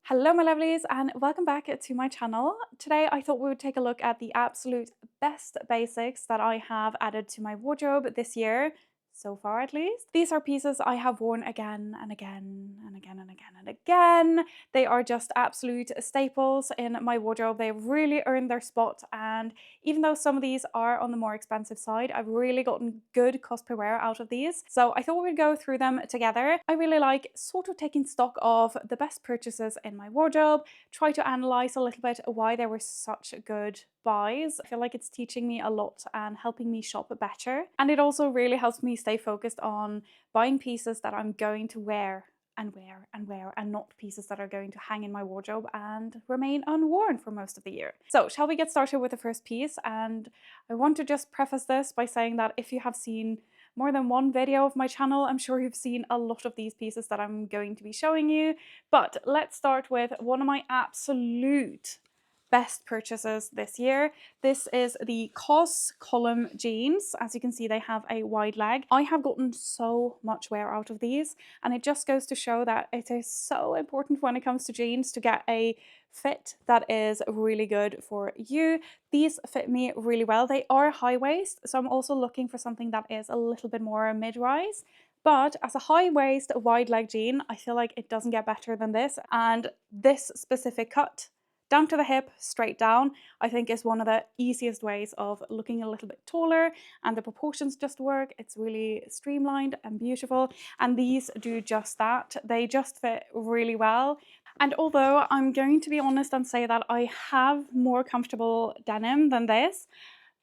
Hello my lovelies and welcome back to my channel. Today I thought we would take a look at the absolute best basics that I have added to my wardrobe this year, so far at least. These are pieces I have worn again and again and again and again and again. They are just absolute staples in my wardrobe. They've really earned their spot, and even though some of these are on the more expensive side, I've really gotten good cost per wear out of these. So I thought we would go through them together. I really like sort of taking stock of the best purchases in my wardrobe, try to analyze a little bit why they were such good buys. I feel like it's teaching me a lot and helping me shop better. And it also really helps me stay focused on buying pieces that I'm going to wear and wear and wear, and not pieces that are going to hang in my wardrobe and remain unworn for most of the year. So shall we get started with the first piece? And I want to just preface this by saying that if you have seen more than one video of my channel, I'm sure you've seen a lot of these pieces that I'm going to be showing you. But let's start with one of my absolute best purchases this year. This is the COS column jeans. As you can see, they have a wide leg. I have gotten so much wear out of these, and it just goes to show that it is so important when it comes to jeans to get a fit that is really good for you. These fit me really well. They are high waist, so I'm also looking for something that is a little bit more mid-rise. But as a high waist, wide leg jean, I feel like it doesn't get better than this. And this specific cut, down to the hip, straight down, I think is one of the easiest ways of looking a little bit taller, and the proportions just work. It's really streamlined and beautiful, and these do just that. They just fit really well. And although I'm going to be honest and say that I have more comfortable denim than this,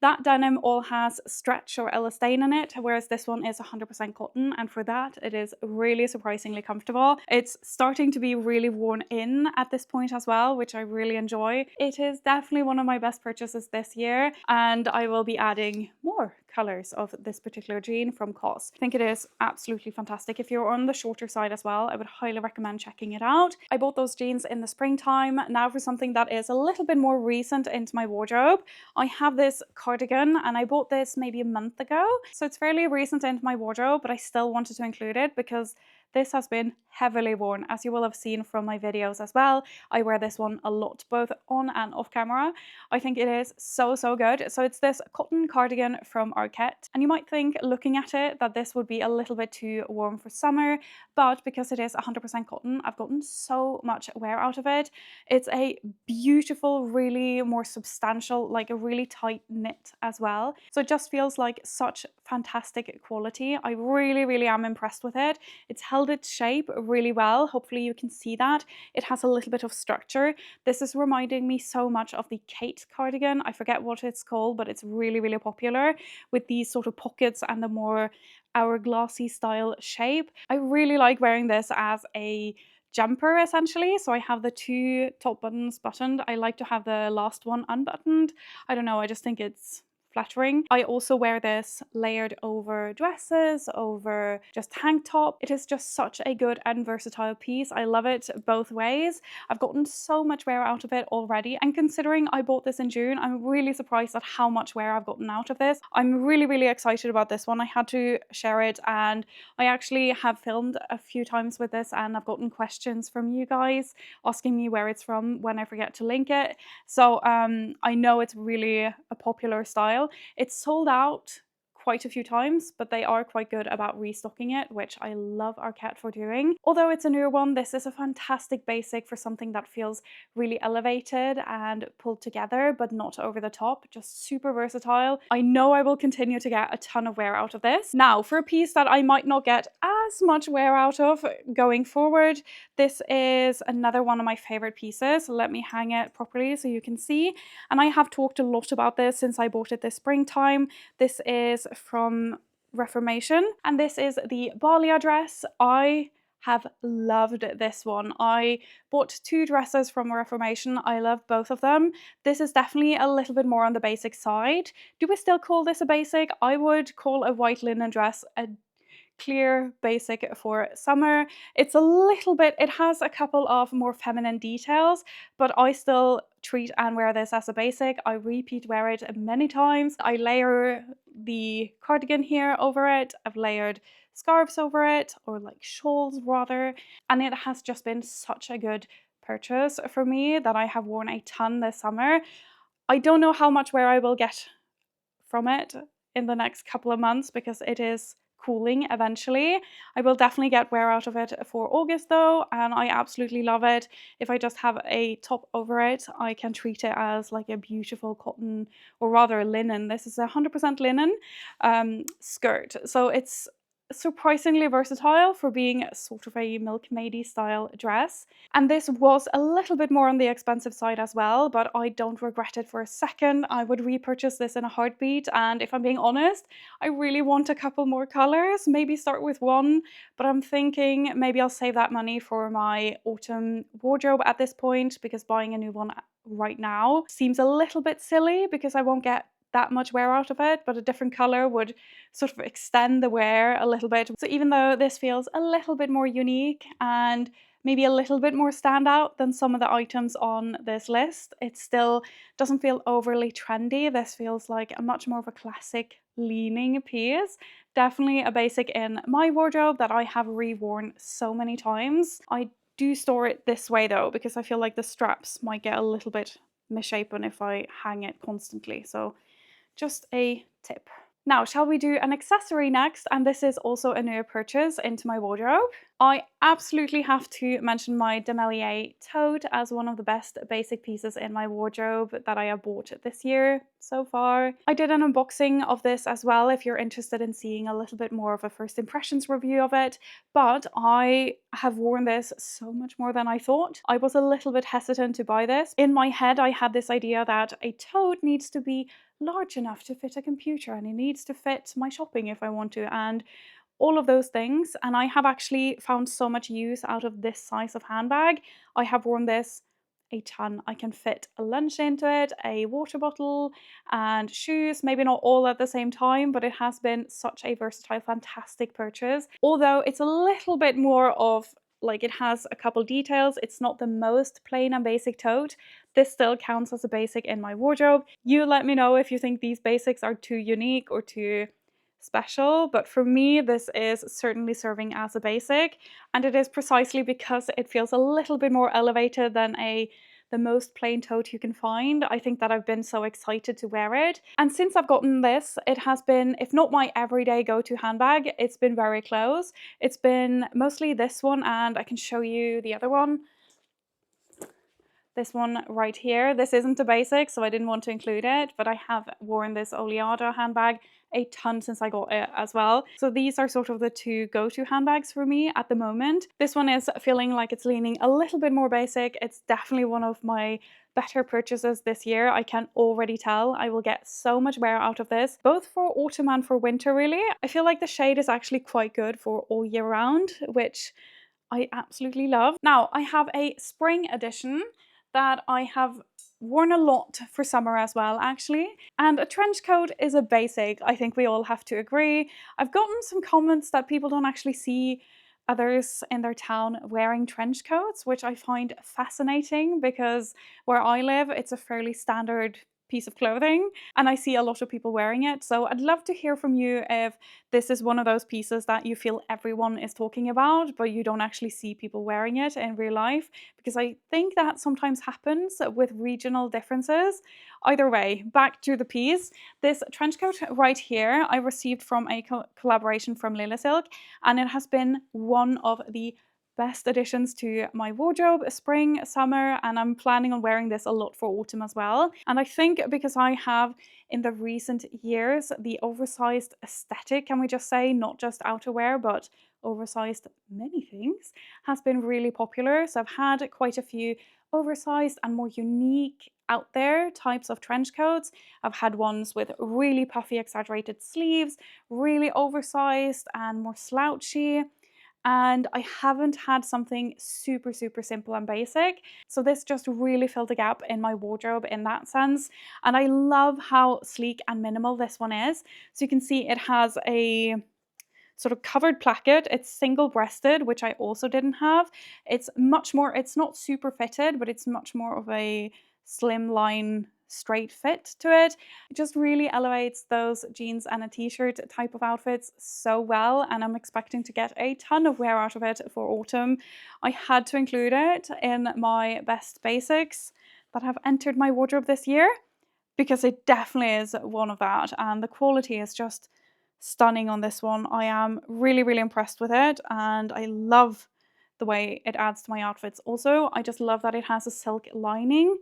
that denim all has stretch or elastane in it, whereas this one is 100% cotton, and for that it is really surprisingly comfortable. It's starting to be really worn in at this point as well, which I really enjoy. It is definitely one of my best purchases this year, and I will be adding more colors of this particular jean from COS. I think it is absolutely fantastic. If you're on the shorter side as well, I would highly recommend checking it out. I bought those jeans in the springtime. Now for something that is a little bit more recent into my wardrobe, I have this cardigan, and I bought this maybe a month ago. So it's fairly recent into my wardrobe, but I still wanted to include it because this has been heavily worn, as you will have seen from my videos as well. I wear this one a lot, both on and off camera. I think it is so good. So it's this cotton cardigan from Arette, and you might think, looking at it, that this would be a little bit too warm for summer, but because it is 100% cotton, I've gotten so much wear out of it. It's a beautiful, really more substantial, like a really tight knit as well. So it just feels like such fantastic quality. I really am impressed with it. It's held its shape really well. Hopefully you can see that. It has a little bit of structure. This is reminding me so much of the Kate cardigan. I forget what it's called, but it's really popular with these sort of pockets and the more hourglassy style shape. I really like wearing this as a jumper essentially. So I have the two top buttons buttoned. I like to have the last one unbuttoned. I don't know, I just think it's flattering. I also wear this layered over dresses, over just tank top. It is just such a good and versatile piece. I love it both ways. I've gotten so much wear out of it already, and considering I bought this in June, I'm really surprised at how much wear I've gotten out of this. I'm really excited about this one. I had to share it, and I actually have filmed a few times with this, and I've gotten questions from you guys asking me where it's from when I forget to link it. So I know it's really a popular style. It's sold out quite a few times, but they are quite good about restocking it, which I love Arette for doing. Although it's a newer one, this is a fantastic basic for something that feels really elevated and pulled together, but not over the top. Just super versatile. I know I will continue to get a ton of wear out of this. Now, for a piece that I might not get as much wear out of going forward, this is another one of my favorite pieces. Let me hang it properly so you can see. And I have talked a lot about this since I bought it this springtime. This is from Reformation, and this is the Balia dress. I have loved this one. I bought two dresses from Reformation. I love both of them. This is definitely a little bit more on the basic side. Do we still call this a basic? I would call a white linen dress a clear basic for summer. It's a little bit, it has a couple of more feminine details, but I still treat and wear this as a basic. I repeat wear it many times. I layer the cardigan here over it. I've layered scarves over it, or like shawls rather, and it has just been such a good purchase for me that I have worn a ton this summer. I don't know how much wear I will get from it in the next couple of months because it is cooling eventually. I will definitely get wear out of it for August though, and I absolutely love it. If I just have a top over it, I can treat it as like a beautiful cotton, or rather linen. This is 100% linen skirt. So it's surprisingly versatile for being sort of a milkmaidey style dress. And this was a little bit more on the expensive side as well, but I don't regret it for a second. I would repurchase this in a heartbeat. And if I'm being honest, I really want a couple more colors, maybe start with one, but I'm thinking maybe I'll save that money for my autumn wardrobe at this point, because buying a new one right now seems a little bit silly because I won't get that much wear out of it, but a different color would sort of extend the wear a little bit. So even though this feels a little bit more unique and maybe a little bit more standout than some of the items on this list, it still doesn't feel overly trendy. This feels like a much more of a classic leaning piece. Definitely a basic in my wardrobe that I have reworn so many times. I do store it this way though, because I feel like the straps might get a little bit misshapen if I hang it constantly. So just a tip. Now, shall we do an accessory next? And this is also a new purchase into my wardrobe. I absolutely have to mention my Balia Tote as one of the best basic pieces in my wardrobe that I have bought this year so far. I did an unboxing of this as well if you're interested in seeing a little bit more of a first impressions review of it, but I have worn this so much more than I thought. I was a little bit hesitant to buy this. In my head, I had this idea that a tote needs to be large enough to fit a computer and it needs to fit my shopping if I want to, and all of those things. And I have actually found so much use out of this size of handbag. I have worn this a ton. I can fit a lunch into it, a water bottle, and shoes, maybe not all at the same time, but it has been such a versatile, fantastic purchase. Although it's a little bit more of like, it has a couple details. It's not the most plain and basic tote. This still counts as a basic in my wardrobe. You let me know if you think these basics are too unique or too special, but for me this is certainly serving as a basic, and it is precisely because it feels a little bit more elevated than the most plain tote you can find. I think that I've been so excited to wear it, and since I've gotten this, it has been, if not my everyday go-to handbag, it's been very close. It's been mostly this one, and I can show you the other one. This one right here. This isn't a basic, so I didn't want to include it, but I have worn this Oleada handbag a ton since I got it as well. So these are sort of the two go-to handbags for me at the moment. This one is feeling like it's leaning a little bit more basic. It's definitely one of my better purchases this year. I can already tell I will get so much wear out of this, both for autumn and for winter really. I feel like the shade is actually quite good for all year round, which I absolutely love. Now I have a spring edition that I have worn a lot for summer as well actually, and a trench coat is a basic. I think we all have to agree. I've gotten some comments that people don't actually see others in their town wearing trench coats, which I find fascinating because where I live it's a fairly standard piece of clothing and I see a lot of people wearing it. So I'd love to hear from you if this is one of those pieces that you feel everyone is talking about but you don't actually see people wearing it in real life, because I think that sometimes happens with regional differences. Either way, back to the piece. This trench coat right here I received from a collaboration from Lila Silk, and it has been one of the best additions to my wardrobe spring, summer, and I'm planning on wearing this a lot for autumn as well. And I think because I have in the recent years the oversized aesthetic, can we just say, not just outerwear but oversized many things, has been really popular. So I've had quite a few oversized and more unique out there types of trench coats. I've had ones with really puffy exaggerated sleeves, really oversized and more slouchy, and I haven't had something super simple and basic. So this just really filled a gap in my wardrobe in that sense. And I love how sleek and minimal this one is. So you can see it has a sort of covered placket. It's single-breasted, which I also didn't have. It's much more, it's not super fitted, but it's much more of a slimline straight fit to it. It just really elevates those jeans and a t-shirt type of outfits so well, and I'm expecting to get a ton of wear out of it for autumn. I had to include it in my best basics that have entered my wardrobe this year because it definitely is one of that, and the quality is just stunning on this one. I am really, really impressed with it, and I love the way it adds to my outfits. Also, I just love that it has a silk lining.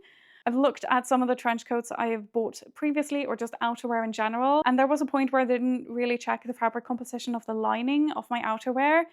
I've looked at some of the trench coats I have bought previously, or just outerwear in general, and there was a point where I didn't really check the fabric composition of the lining of my outerwear.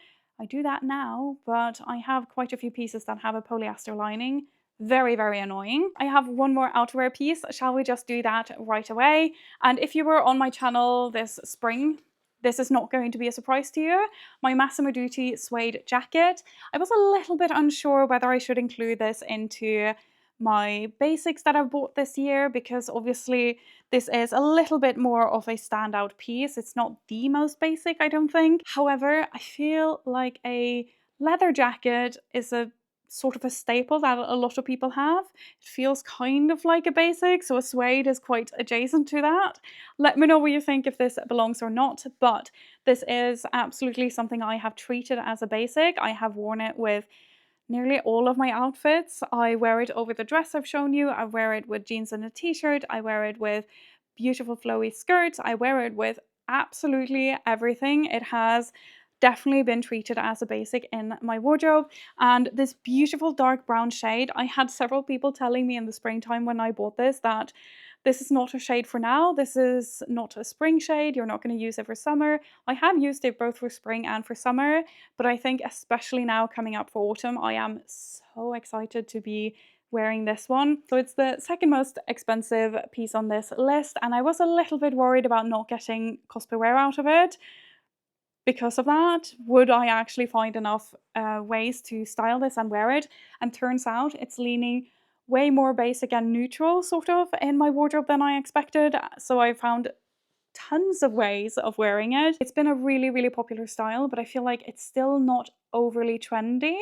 I do that now, but I have quite a few pieces that have a polyester lining. Very, very annoying. I have one more outerwear piece. Shall we just do that right away? And if you were on my channel this spring, this is not going to be a surprise to you. My Massimo Dutti suede jacket. I was a little bit unsure whether I should include this into my basics that I've bought this year, because obviously this is a little bit more of a standout piece. It's not the most basic, I don't think. However, I feel like a leather jacket is a sort of a staple that a lot of people have. It feels kind of like a basic, so a suede is quite adjacent to that. Let me know what you think, if this belongs or not, but this is absolutely something I have treated as a basic. I have worn it with nearly all of my outfits. I wear it over the dress I've shown you. I wear it with jeans and a t-shirt. I wear it with beautiful flowy skirts. I wear it with absolutely everything. It has definitely been treated as a basic in my wardrobe. And this beautiful dark brown shade, I had several people telling me in the springtime when I bought this that this is not a shade for now. This is not a spring shade. You're not going to use it for summer. I have used it both for spring and for summer, but I think especially now coming up for autumn, I am so excited to be wearing this one. So it's the second most expensive piece on this list, and I was a little bit worried about not getting cosplay wear out of it. Because of that, would I actually find enough ways to style this and wear it? And turns out it's leaning way more basic and neutral sort of in my wardrobe than I expected. So I found tons of ways of wearing it. It's been a really, really popular style, but I feel like it's still not overly trendy.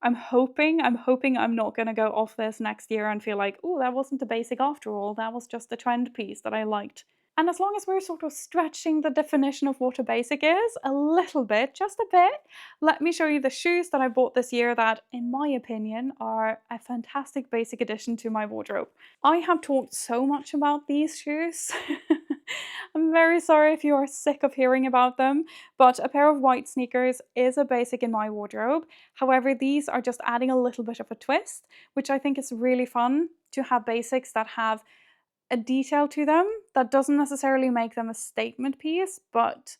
I'm hoping I'm not gonna go off this next year and feel like, oh, that wasn't a basic after all. That was just a trend piece that I liked. And as long as we're sort of stretching the definition of what a basic is a little bit, just a bit, let me show you the shoes that I bought this year that, in my opinion, are a fantastic basic addition to my wardrobe. I have talked so much about these shoes. I'm very sorry if you are sick of hearing about them, but a pair of white sneakers is a basic in my wardrobe. However, these are just adding a little bit of a twist, which I think is really fun to have basics that have a detail to them that doesn't necessarily make them a statement piece, but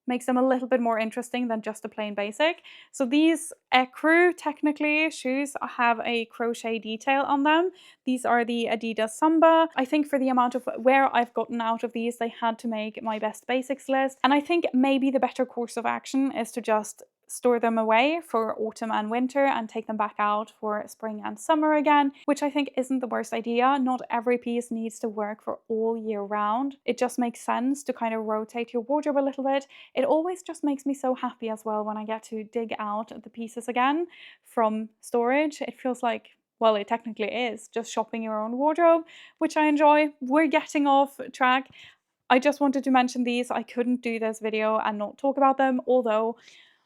makes them a little bit more interesting than just a plain basic. So these ecru, technically, shoes have a crochet detail on them. These are the Adidas Samba. I think for the amount of wear I've gotten out of these, they had to make my best basics list. And I think maybe the better course of action is to just store them away for autumn and winter and take them back out for spring and summer again, which I think isn't the worst idea. Not every piece needs to work for all year round. It just makes sense to kind of rotate your wardrobe a little bit. It always just makes me so happy as well when I get to dig out the pieces again from storage. It feels like, well, it technically is just shopping your own wardrobe, which I enjoy. We're getting off track. I just wanted to mention these. I couldn't do this video and not talk about them, although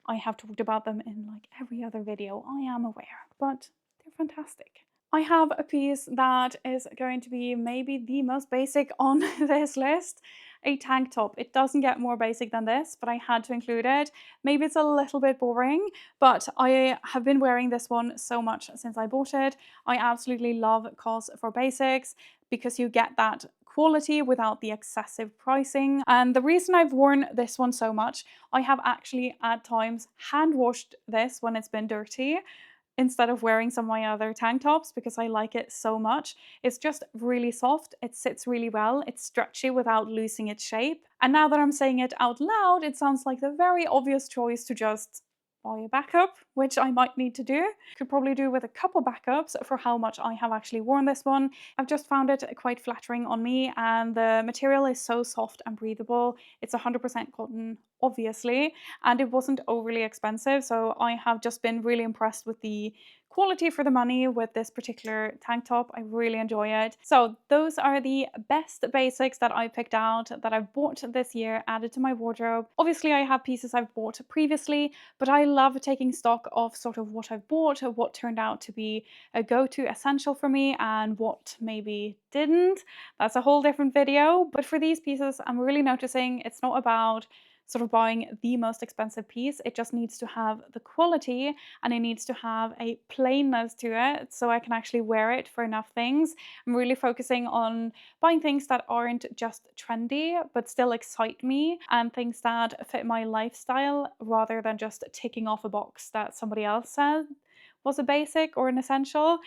I have talked about them in like every other video, I am aware, but they're fantastic. I have a piece that is going to be maybe the most basic on this list, a tank top. It doesn't get more basic than this, but I had to include it. Maybe it's a little bit boring, but I have been wearing this one so much since I bought it. I absolutely love COS for basics because you get that quality without the excessive pricing. And the reason I've worn this one so much, I have actually at times hand washed this when it's been dirty instead of wearing some of my other tank tops because I like it so much. It's just really soft, it sits really well, it's stretchy without losing its shape. And now that I'm saying it out loud, it sounds like the very obvious choice to just buy a backup, which I might need to do. Could probably do with a couple backups for how much I have actually worn this one. I've just found it quite flattering on me, and the material is so soft and breathable. It's 100% cotton, obviously, and it wasn't overly expensive, so I have just been really impressed with the quality for the money with this particular tank top. I really enjoy it. So those are the best basics that I picked out that I've bought this year, added to my wardrobe. Obviously I have pieces I've bought previously, but I love taking stock of sort of what I've bought, what turned out to be a go-to essential for me and what maybe didn't. That's a whole different video. But for these pieces, I'm really noticing it's not about sort of buying the most expensive piece. It just needs to have the quality and it needs to have a plainness to it so I can actually wear it for enough things. I'm really focusing on buying things that aren't just trendy but still excite me and things that fit my lifestyle rather than just ticking off a box that somebody else said was a basic or an essential.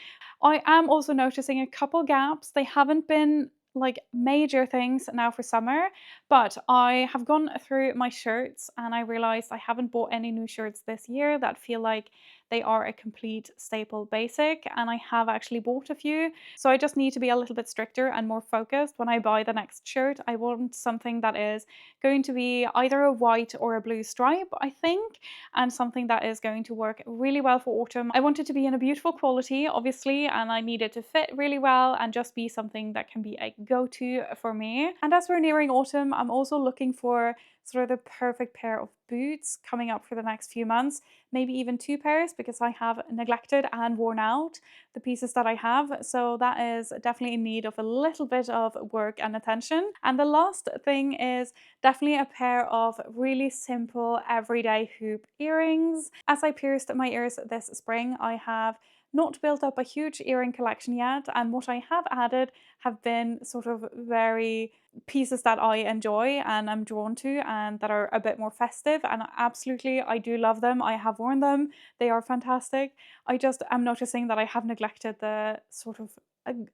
I am also noticing a couple gaps. They haven't been like major things now for summer, but I have gone through my shirts and I realized I haven't bought any new shirts this year that feel like they are a complete staple basic, and I have actually bought a few. So I just need to be a little bit stricter and more focused when I buy the next shirt. I want something that is going to be either a white or a blue stripe, I think, and something that is going to work really well for autumn. I want it to be in a beautiful quality, obviously, and I need it to fit really well and just be something that can be a go-to for me. And as we're nearing autumn, I'm also looking for sort of the perfect pair of boots coming up for the next few months, maybe even two pairs because I have neglected and worn out the pieces that I have. So that is definitely in need of a little bit of work and attention. And the last thing is definitely a pair of really simple everyday hoop earrings. As I pierced my ears this spring, I have not built up a huge earring collection yet, and what I have added have been sort of very pieces that I enjoy and I'm drawn to and that are a bit more festive, and absolutely I do love them. I have worn them. They are fantastic. I just am noticing that I have neglected the sort of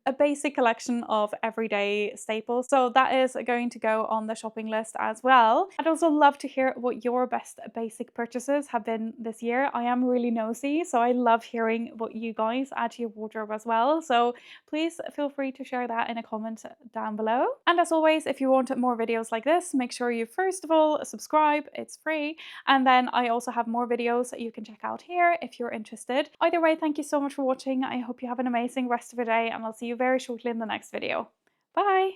a basic collection of everyday staples. So that is going to go on the shopping list as well. I'd also love to hear what your best basic purchases have been this year. I am really nosy, so I love hearing what you guys add to your wardrobe as well. So please feel free to share that in a comment down below. And as always, if you want more videos like this, make sure you first of all subscribe, it's free. And then I also have more videos that you can check out here if you're interested. Either way, thank you so much for watching. I hope you have an amazing rest of your day and I'll see you very shortly in the next video. Bye!